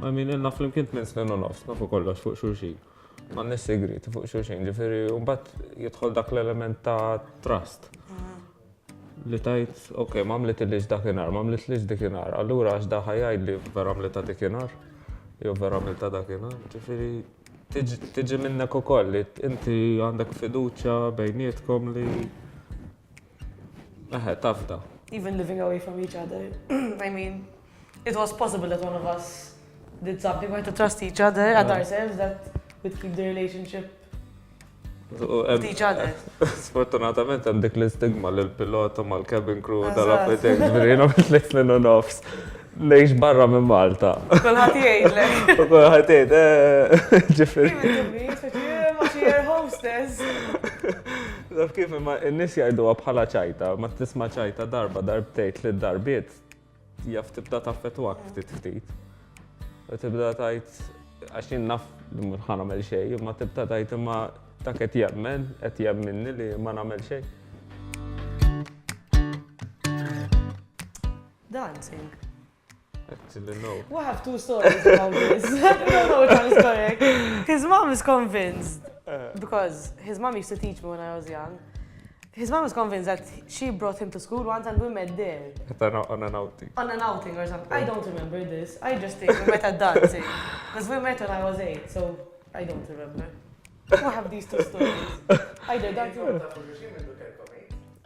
I mean, ilna fl-imkien 8 snin u nofs, nafu kollox fuq xulxin. Ma n-segreti fuq xulxin, ġifiri, un-bat jidħol dak l-element ta' trust. Li tajt, ok, ma mlitilix dakinhar, ma mlitilix dakinhar, allura għax daħħa jgħid li vera mlita dakinhar, jew vera mlita dakinhar, ġifiri, tiġi minnek ukoll li inti għandek fiduċja bejnietkom li tafda. Even living away from each other. I mean, it was possible that one of us did something to trust each other and ourselves that would keep the relationship with each other. Sfortunatament hemm dik l-istigma lill-pilota mal-cabin crew tal-appetek ġbirina mit-3 u nofs. Lejx barra minn Malta. Kulħadd jgħidlek. Kulħadd jgħid, ġifieri. Ma xi hostess. Taf kif imma n-nies jgħiduha bħala ċajta, ma tisma' ċajta darba, darbtejn, 3 darbiet, jaf tibda taffettwak ftit. Tibda tgħid għax jien naf li mhux ħanagħmel xejn, imma tibda tgħid imma dak qed jemmenni li ma nagħmel xejn. Dancing. Actually, no. We have 2 stories about this. I don't know which one is correct. His mom is convinced, because his mom used to teach me when I was young. His mom was convinced that she brought him to school once and we met there. On an outing. On an outing or something. I don't remember this. I just think we met at dancing. Because we met when I was 8, so I don't remember. We have these 2 stories. Either dancing.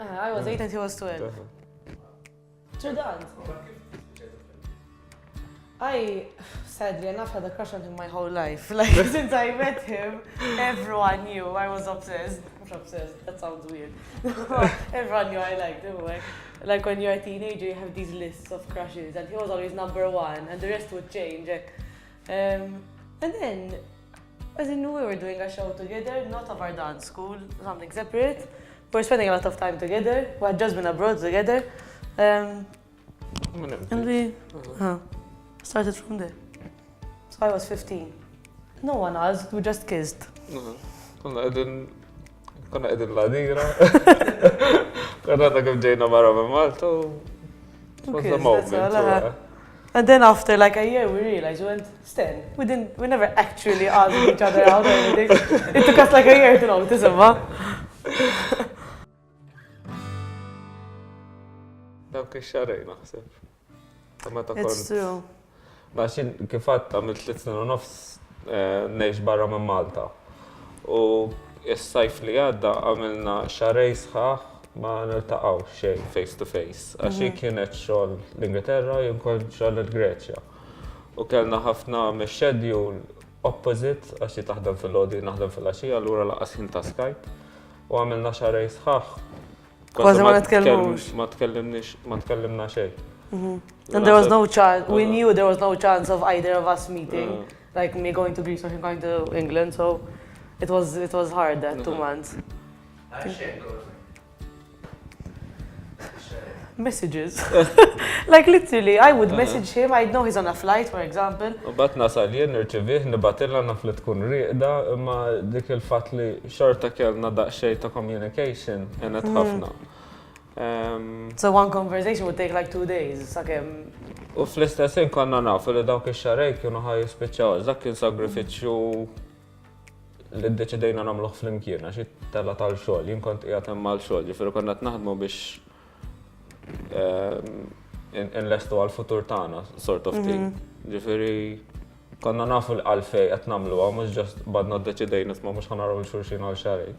I was 8 and he was 12. To dance. Sadly enough, had a crush on him my whole life. Like, since I met him, everyone knew I was obsessed. Obsessed, that sounds weird. Everyone knew I liked him. Like when you're a teenager, you have these lists of crushes, and he was always #1, and the rest would change. And then, as in, we were doing a show together, not of our dance school, something separate. We were spending a lot of time together. We had just been abroad together. And we started from there. So I was 15. No one asked, we just kissed. Konna qegħdin ladira. Konna ta' kif ġejna barra minn Malta u was the moment. And then after like a year we realized, we went, Sten, we never actually asked each other out or anything. It took us like a year to notice, imma. Dawk ix-xarej naħseb. It's true. Baxin kifat għamilt 3 snin u nofs ngħix barra minn Malta. U is-sajf li għadda għamilna xarej sħaħ ma niltaqgħu xejn face to face. Għax kienet xogħol l-Ingilterra jien kont xogħol il-Greċja. U kellna ħafna mix-schedule opposite għax taħdem fil-logħdi naħdem fil-għaxija, allura laqas ħin ta' Skype. U għamilna xarej sħaħ. Kważi ma nitkellmux. Ma tkellimna xejn. And there was no chance, we knew there was no chance of either of us meeting, like me going to Greece or him going to England, so it was hard that 2 months. Messages. Like literally, I would message him, I'd know he's on a flight, for example. U bat nasal jien nirċivih, nibatilha naf li tkun rieqda, imma dik il-fatt li xorta kellna daqsxejn ta' communication kienet ħafna. So one conversation would take like 2 days, sakemm. U fl-istess ħin konna nafu li dawk ix-xarej kienu ħaj jispiċċaw, dak kien sagrifiċċju li ddeċidejna nagħmluh flimkien għax it-tella tal-xogħol, jien kont qiegħed hemm mal-xogħol, ġifieri konna qed naħdmu biex inlestu għall-futur tagħna, sort of thing. Ġifieri konna nafu li għalfejn qed nagħmluha, mhux ġust badna ddeċidejna isma' mhux ħanaraw il-xulxin għal xarej.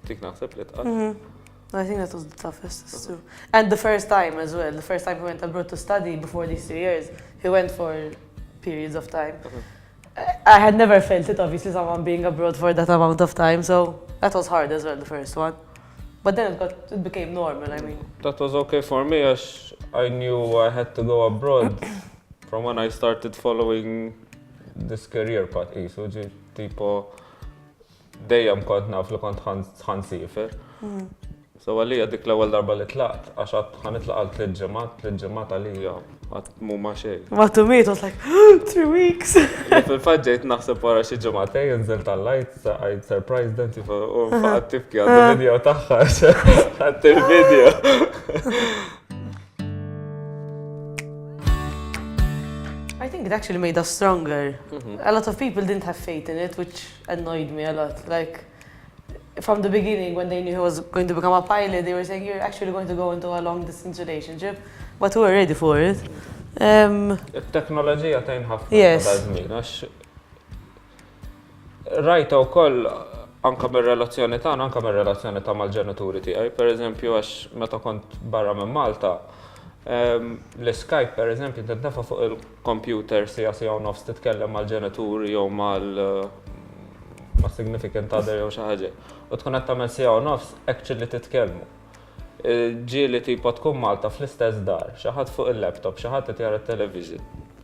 Dik naħseb li tqal. I think that was the toughest, it's true. And the first time as well, the first time he went abroad to study before these 3 years, he went for periods of time. I had never felt it, obviously, someone being abroad for that amount of time, so that was hard as well, the first one. But then it became normal, I mean. That was okay for me, as I knew I had to go abroad from when I started following this career path. So tipo dejjem kont naf li kont ħansifer. So għalija dik l-ewwel darba li tlaqt, għax għad ħanitlaq għal 3 ġimgħat għalija għad mu ma xejn. But to me it was like 3 weeks. Fil-fatt ġejt naħseb wara xi ġimgħatejn nżilt għall-lajt, I surprised them tipo u faqgħet tibki għad video tagħha għadt il-video. think it actually made us stronger. A lot of people didn't have faith in it, which annoyed me a lot. Like, from the beginning, when they knew he was going to become a pilot, they were saying, you're actually going to go into a long-distance relationship. But we were ready for it. Il-teknoloġija tajn ħafna ta' żmien għax rajta wkoll anke mir-relazzjoni tagħna, anke mir-relazzjoni ta' mal-ġenituri tiegħi. Pereżempju għax meta kont barra minn Malta, l-Skype pereżempju tintefa' fuq il-computer sija u nofs titkellem mal-ġenituri jew mal-significant other jew xi ħaġa. U tkun qed tagħmel sija u nofs actually titkellmu. Ġieli tipo tkun Malta fl-istess dar, xi ħadd fuq il-laptop, xi ħadd qed jara t-television.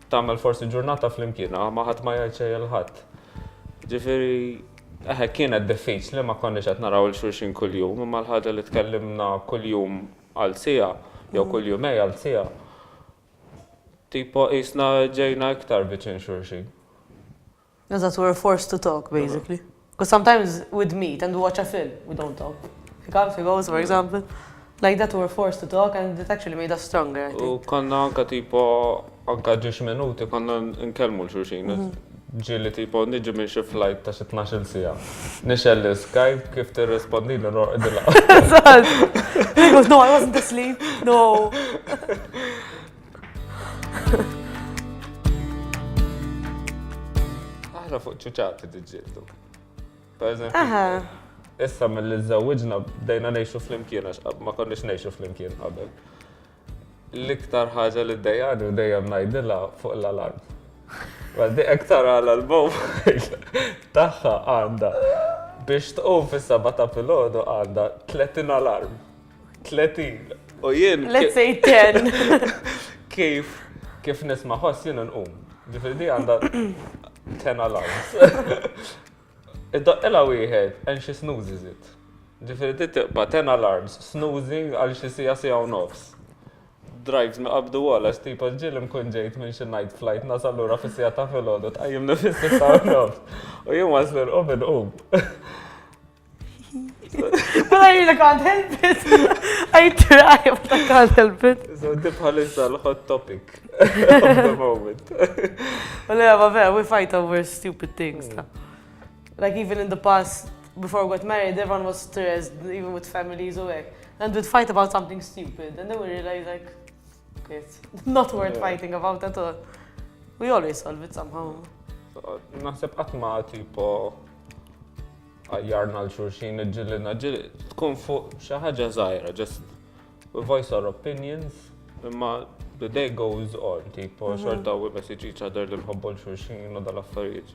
Tagħmel forsi ġurnata flimkien, ma ħadd ma jgħid xejn il-ħadd. Ġifieri kienet diffiċli ma konniex qed naraw il-xulxin kuljum, imma l-ħaġa li tkellimna kuljum għal sija jew kuljum għal sija. Tipo qisna ġejna iktar viċin xulxin. That we're forced to talk, basically. Because sometimes we'd meet and watch a film, we don't talk. He comes, he goes, for example. Like that we're forced to talk and it actually made us stronger, I think. U konna anka tipo, anka 10 minuti konna nkellmu l-xulxin. Ġieli tipo niġi minn xi flight ta' xi 12 sija. Nixel l-Skype kif tirrispondi li noqgħodilha. He goes, no, I wasn't asleep. No. Aħna fuq ċuċati diġġieltu. Per eżempju, issa mill-li żawwiġna bdejna ngħixu flimkien għax ma konniex ngħixu flimkien qabel. L-iktar ħaġa li ddejjani u dejjem ngħidilha fuq l-alarm. Għaddi iktar għala l-mobile tagħha għandha biex tqum fis-7 ta' filgħodu għandha 30 alarm. 30. U jien Let's say 10. kif nisma' ħoss jien nqum. Ġifieri di għandha 10 alarms. Id-doqqela wieħed and she snoozes it. Ġifieri di tibqa' 10 alarms, snoozing għal xi sija u nofs. Drives me up the wall għax tipo ġieli nkun ġejt minn xi night flight nasal lura fis-sija ta' filgħodu tqajjimni fis-6 u nofs. U jien waslu nqum inqum. But I really can't help it. I try, but I can't help it. So di bħalissa l-hot topic of the moment. Well, yeah, but we fight over stupid things. Like even in the past, before we got married, everyone was stressed, even with families away. And we'd fight about something stupid. And then we realized like, okay, it's not worth fighting about at all. We always solve it somehow. Naħseb qatt ma tipo għajjarna l-xulxin ġilina tkun fuq xi ħaġa żgħira, just we voice our opinions, imma the day goes on, tipo xorta we message each other li nħobbu l-xulxin u dal-affarijiet.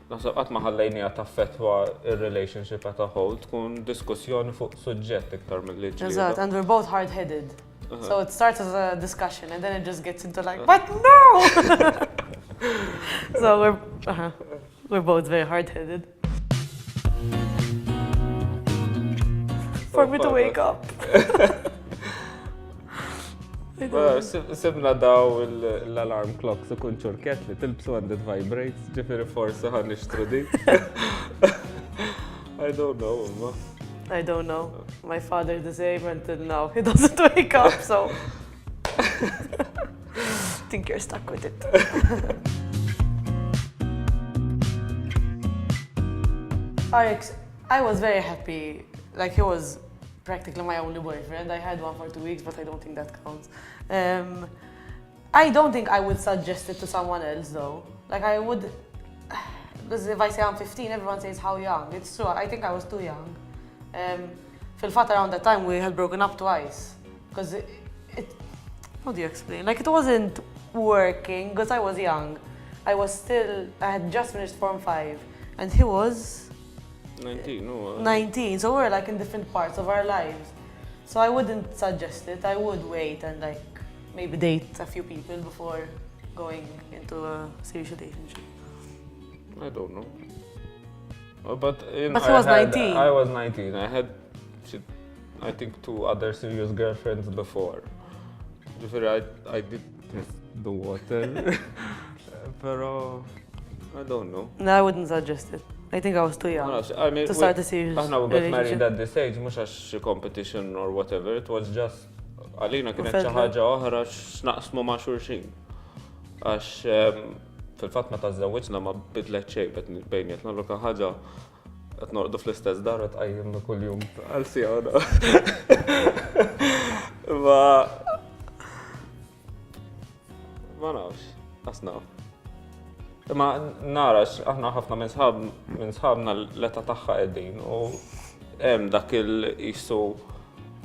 Naħseb qatt ma ħallejniha taffettwa ir-relationship as a whole, tkun diskussjoni fuq suġġett iktar milli ġlieda. Exactly, and we're both hard-headed. So it starts as a discussion and then it just gets into like, but no! So we're both very hard-headed. For me to wake up. Sibna daw l-alarm clocks ikun ċurket li tilbsu and it vibrates, ġifieri forsi ħan nixtru dik. I don't know, imma. I don't know. My father the same until now. He doesn't wake up, so I think you're stuck with it. Alex, I was very happy. Like he was practically my only boyfriend. I had one for 2 weeks, but I don't think that counts. I don't think I would suggest it to someone else though. Like I would, because if I say I'm 15, everyone says how young. It's true, I think I was too young. Fil-fatt around that time we had broken up twice. Because how do you explain? Like it wasn't working because I was young. I had just finished Form 5 and he was 19, no? 19, so we're like in different parts of our lives. So I wouldn't suggest it. I would wait and like maybe date a few people before going into a serious relationship. I don't know. But he was 19. I was 19. I had, I think, 2 other serious girlfriends before. I did test the water. Pero I don't know. No, I wouldn't suggest it. I think I was too young I mean, to start a serious relationship. We got married relationship. at this age, mhux għax competition or whatever. It was just għalina kienet Felt xi ħaġa oħra x'naqsmu ma' xulxin. Għax fil-fatt meta żewwiġna ma bidlet xejn bejnietna l-unika ħaġa qed noqogħdu fl-istess dar qed tqajjimna kuljum għal sigħa. Ma nafx, naf. Ma narax, aħna ħafna minn sħabna l-età tagħha qegħdin u hemm dak il-qisu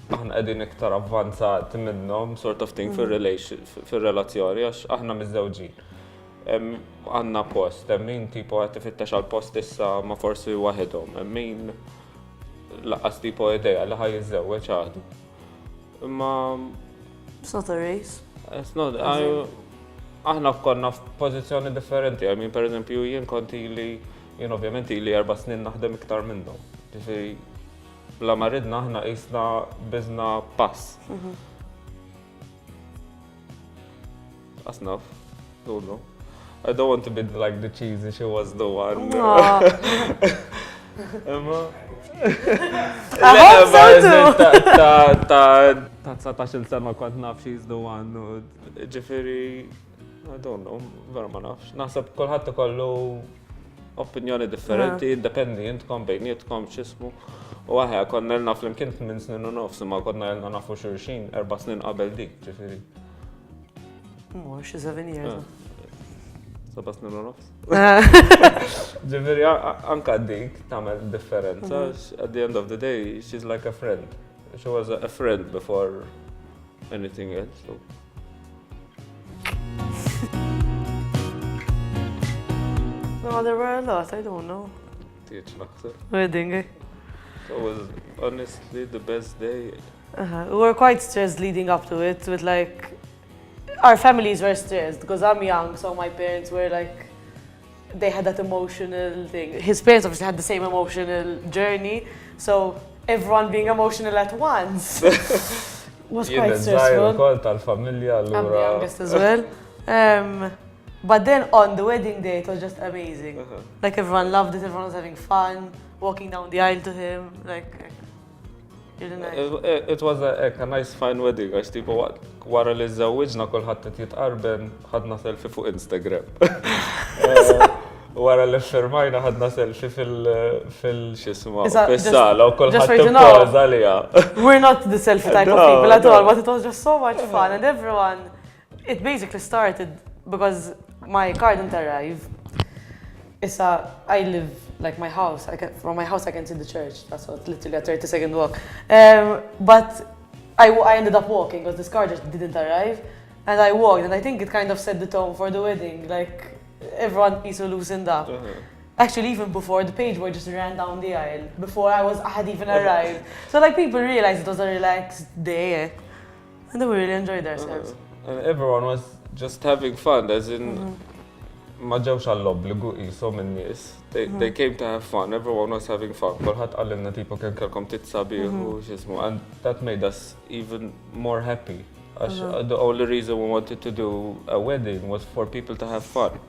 aħna qegħdin iktar avvanzati minnhom sort of thing fir-relazzjoni għax aħna miż-żewġin. Għandna post, hemm min tipo qed tifittex għal post issa ma forsi waħedhom, hemm min laqqas tipo idea li ħajjiżżewweġ għadu. Imma It's not a race. it's not aħna konna f'pożizzjoni differenti, per eżempju jien kont jien ovvjament ili 4 snin naħdem iktar minnhom. Ġifieri bla ma ridna aħna qisna biżna pass. Asnaf, dulu. I don't want to be like the cheesy, she was the one. Imma. I hope so too. Ta' 19 sena kont naf she's the one. Ġifieri, I don't know, vera ma nafx. Naħseb kulħadd ikollu opinjoni differenti, dependi intkom bejnietkom x'ismu. U aħja konna lna flimkien 8 snin u nofs, imma konna lna nafu xulxin 4 snin qabel dik, ġifieri. More, she's 7 years. 7 snin u nofs. Ġifieri anka dik tagħmel differenza. At the end of the day, she's like a friend. She was a friend before anything else. So. No, there were a lot, I don't know. Tieċ naħseb. Wedding, eh? So it was honestly the best day. We were quite stressed leading up to it with like, our families were stressed because I'm young, so my parents were like, they had that emotional thing. His parents obviously had the same emotional journey, so everyone being emotional at once was quite stressful. Kol tal-familja I'm the youngest as well. But then on the wedding day, it was just amazing. Like everyone loved it, everyone was having fun, walking down the aisle to him, like really nice. It was a nice fine wedding, għax tipo wara li żewwiġna kulħadd qed jitqarben ħadna selfie fuq Instagram. Wara li firmajna ħadna selfie fil-xisma, fis-sala u kulħadd tippoża liha. We're not the selfie type of people at all, but it was just so much fun and everyone, it basically started because my car didn't arrive. I live like my house. From my house I can see the church. That's what, literally a 30-second walk. But I ended up walking because this car just didn't arrive, and I walked, and I think it kind of set the tone for the wedding. Like everyone piece loosened up. Actually, even before the page boy just ran down the aisle before I had even arrived. So like people realized it was a relaxed day, and they really enjoyed themselves. And everyone was just having fun, as in ma ġewx għall-obbligu qishom in-nies. They came to have fun, everyone was having fun. Kulħadd qalilna tipo kien kellkom titsabiħu x'ismu, and that made us even more happy. The only reason we wanted to do a wedding was for people to have fun.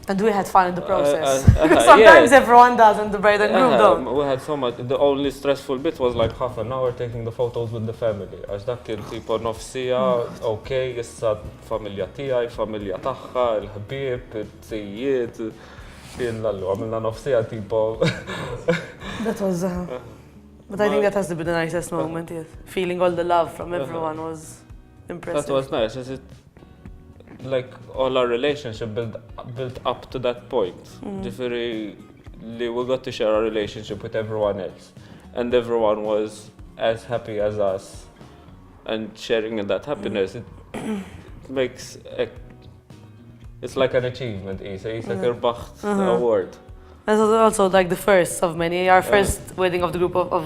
And we had fun in the process. Sometimes everyone does and the bride and groom don't. We had so much. The only stressful bit was like half an hour taking the photos with the family. Għax dak kien tipo nofsija, okay, issa familja tiegħi, familja tagħha, il-ħbieb, it-tżejjiet, kien lallu għamilna nofsija tipo. That was but I think that has to be the nicest moment, yes. Feeling all the love from everyone was impressive. That was nice, as it like all our relationship built up to that point. Ġifieri li we got to share our relationship with everyone else, and everyone was as happy as us, and sharing in that happiness. It makes it's like an achievement. It's like a Bacht award. That was also like the first of many. Our first wedding of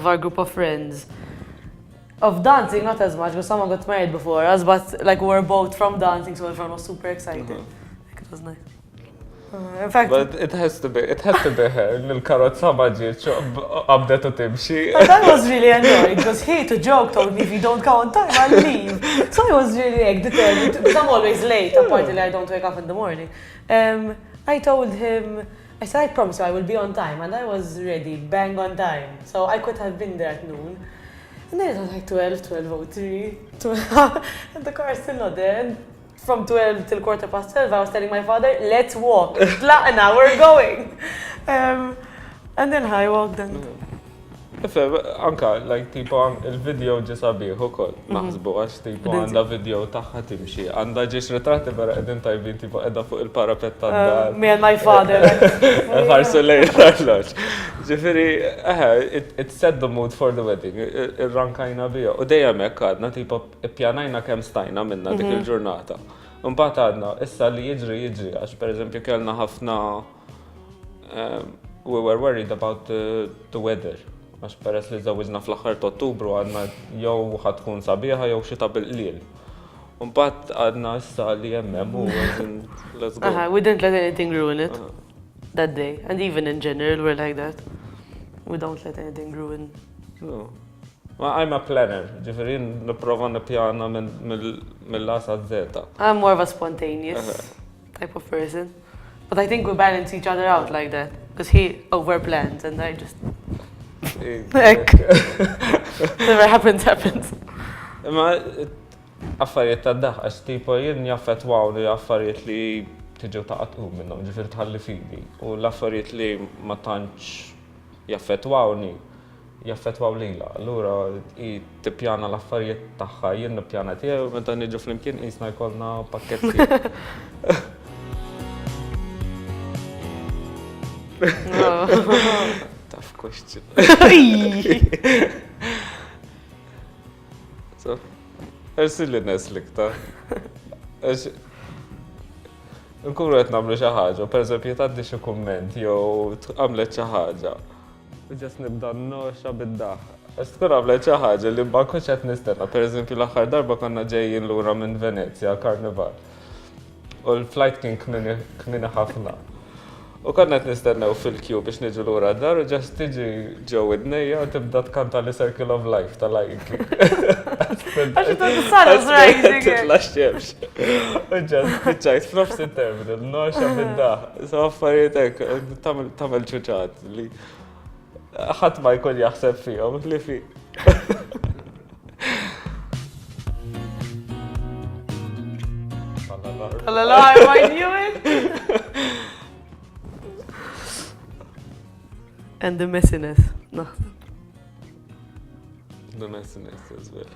our group of friends. Of dancing, not as much, because someone got married before us, but like we were both from dancing, so everyone was super excited. Like, it was nice. In fact, but it has to be her. Il-karozza ma ġietx qabdet u timxi. But I was really annoyed because he, to joke, told me if you don't come on time, I'll leave. So I was really like determined, because I'm always late, apparently I don't wake up in the morning. I told him, I said, I promise you I will be on time, and I was ready, bang on time. So I could have been there at noon. And then it was like 12:03, and the car is still not there. And from 12 till 12:15, I was telling my father, let's walk. Tlaqna, we're going. And then I walked and... Anka, like, tipo, il-video ġisabiħ u koll. Naħsbu għax, tipo, għanda video taħħa timxi. Għanda ġiex ritratti vera għedin tajbin, tipo, għedha fuq il-parapet tad-dar. Me and my father. Ħarsu lejn l-arloġ. Ġifiri, it set the mood for the wedding. Ir-rankajna bija. U dejjem hekk għadna, tipo, ippjanajna kemm stajna minna dik il-ġurnata. Mbagħad għadna, issa li jiġri, għax per eżempju kellna ħafna we were worried about the weather. Għax peress li żawwiġna fl-aħħar ta' Ottubru għadna jew ħatkun sabiħa jew xita bil-qliel. Mbagħad għadna issa li hemm u let's go. We didn't let anything ruin it that day. And even in general, we're like that. We don't let anything ruin. No. I'm a planner, ġifieri nipprova nippjana mill-A sa Z. I'm more of a spontaneous type of person. But I think we balance each other out like that. Because he overplans and I just... Ek. Never happens. Ma affarijiet ta' daħ, għax tipo jien jaffettwaw li affarijiet li tiġu ta' qatqu minnhom, ġifier tħalli fidi. U l-affarijiet li ma tantx jaffettwawni, jaffettwaw lilha. Allura i tippjana l-affarijiet tagħha, jien nippjana tiegħu meta niġu flimkien qisna jkollna pakketti. Tough question. So, ersilli neslik ta' nkunu qed nagħmlu xi ħaġa, pereżempju tgħaddi xi kumment jew għamlet xi ħaġa. U ġast nibda nnoxxa bid-daħ. Għax tkun għamlet xi ħaġa li ma kontx qed nistenna. Pereżempju l-aħħar darba konna ġejjin lura minn Venezia Karnival. U l-flight kien kmini ħafna. U konna qed nistennew fil-queue biex niġu lura d-dar u ġast tiġi ġew id-nejja u tibda tkanta li Circle of Life ta' Lion King. Għax the sun is rising. Titla' xemx. U ġast tiċċajt f'nofs il-terminal, noxa bid-daħ. So affarijiet hekk tagħmel ċuċat li ħadd ma jkun jaħseb fihom li fi. I knew it. And the messiness. No. The messiness as well.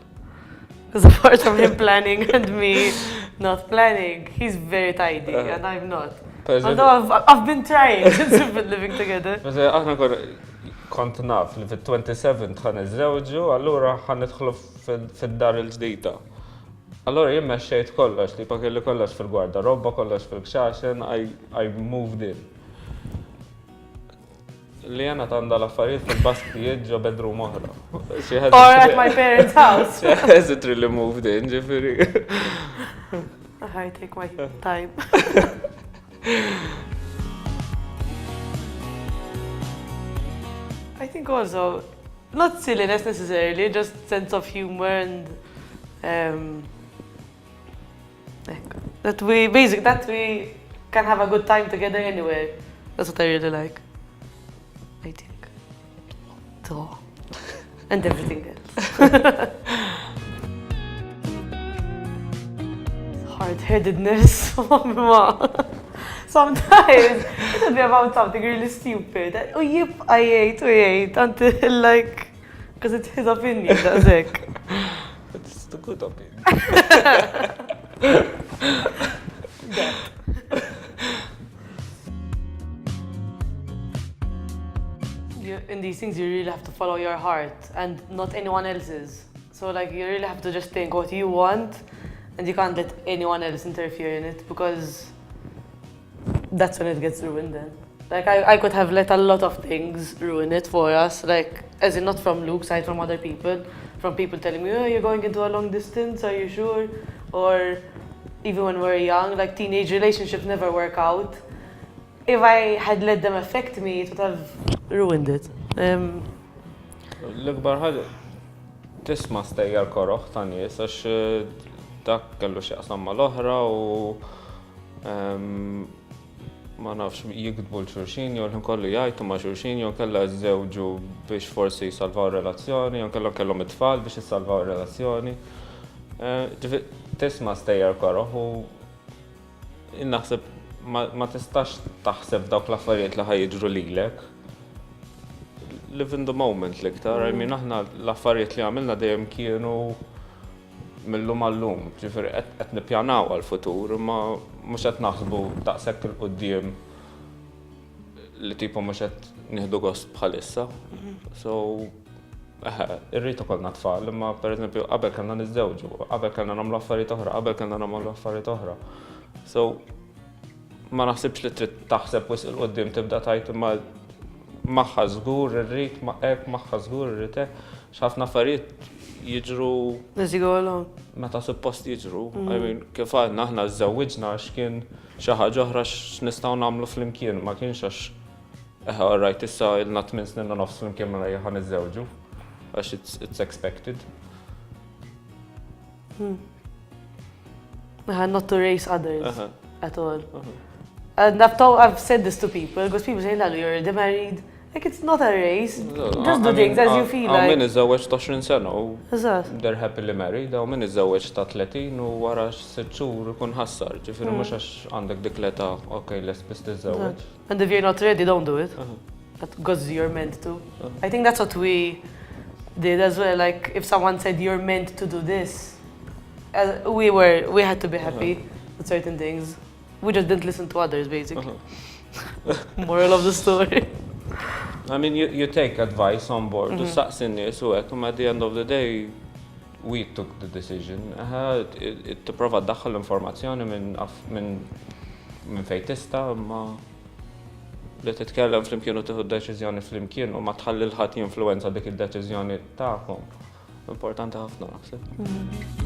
Because apart from him planning and me not planning, he's very tidy and I'm not. Although I've been trying since we've been living together. Bas aħna kont naf li fit-27 ħan iżżewġu, allura ħan nidħlu fid-dar il-ġdida. Allura jien mexxejt kollox, li kelli kollox fil-gwardarobba, kollox fil-kxaxen, I moved in. Leanne għandha l-affarijiet fil-baskijiet ġo bedroom oħra. Or at my parents' house. She hasn't really moved in, ġifieri. I take my time. I think also, not silliness necessarily, just sense of humor and that we can have a good time together anyway. That's what I really like. I think. So, and everything else. Hard-headedness. Sometimes it would be about something really stupid. Oh, yep, I ate until like, because it's his opinion, that's it. It's the good opinion. In these things, you really have to follow your heart and not anyone else's. So like, you really have to just think what you want and you can't let anyone else interfere in it because that's when it gets ruined then. Like, I could have let a lot of things ruin it for us, like, as in not from Luke's side, from other people, from people telling me, oh, you're going into a long distance, are you sure? Or even when we're young, like, teenage relationships never work out. If I had let them affect me, it would have ruined it. L-ikbar ħaġa tisma' stejjer koroħ ta' nies għax dak kellu x'jaqsam mal-oħra u ma nafx jikdbu l-xulxin jew kollu jgħidu ma' xulxin jew kellha żewġu biex forsi jsalvaw relazzjoni jew kellhom it-tfal biex jissalvaw relazzjoni. Tisma' stejjer koroħ u Naħseb ma tistax taħseb dawk l-affarijiet li ħajjiġru lilek. Live in the moment l-iktar, I mean aħna l-affarijiet li għamilna dejjem kienu mill-lum għall-lum, ġifieri qed nippjanaw għall-futur, ma mhux qed naħsbu daqshekk il-quddiem li tipo mhux qed nieħdu gost bħalissa. So irrid ikollna tfal, imma pereżempju qabel kellna niżżewġu, qabel kellna nagħmlu affarijiet oħra, qabel kellna nagħmlu affarijiet oħra. So ma naħsibx li trid taħseb wisq il-qudiem tibda tgħid imma magħha żgur irrid hekk magħha żgur irrid hekk. X'ħafna affarijiet jiġru As you go along. meta suppost jiġru. I mean kif għadna aħna żżewwiġna x'kien xi ħaġa oħra x'nistgħu nagħmlu flimkien, ma kienx għax alright issa ilna 8 snin u nofs flimkien mela ħa niżżewġu għax it's expected. Not to race others at all. And I've said this to people, because people say, Lalu, you're already married. Like, it's not a race. Just do things as you feel like. Min iżżewweġ ta' 20 sena u Eżatt. they're happily married, u min iżżewweġ ta' 30 u wara 6 xhur ikun ħassar. Ġifieri mhux għax għandek dik l-età, okay, les biss tiżżewweġ. And if you're not ready, don't do it. Because you're meant to. I think that's what we did as well. Like, if someone said you're meant to do this, we had to be happy with certain things. We just didn't listen to others, basically. Moral of the story. I mean, you take advice on board, u saqsi n-nies u hekk, at the end of the day, we took the decision. Tipprova ddaħħal l-informazzjoni minn fejn tista' ma li titkellem flimkien u tieħu d-deċiżjoni flimkien u ma tħalli l-ħadd jinfluwenza dik id-deċiżjoni tagħkom. Importanti ħafna naħseb.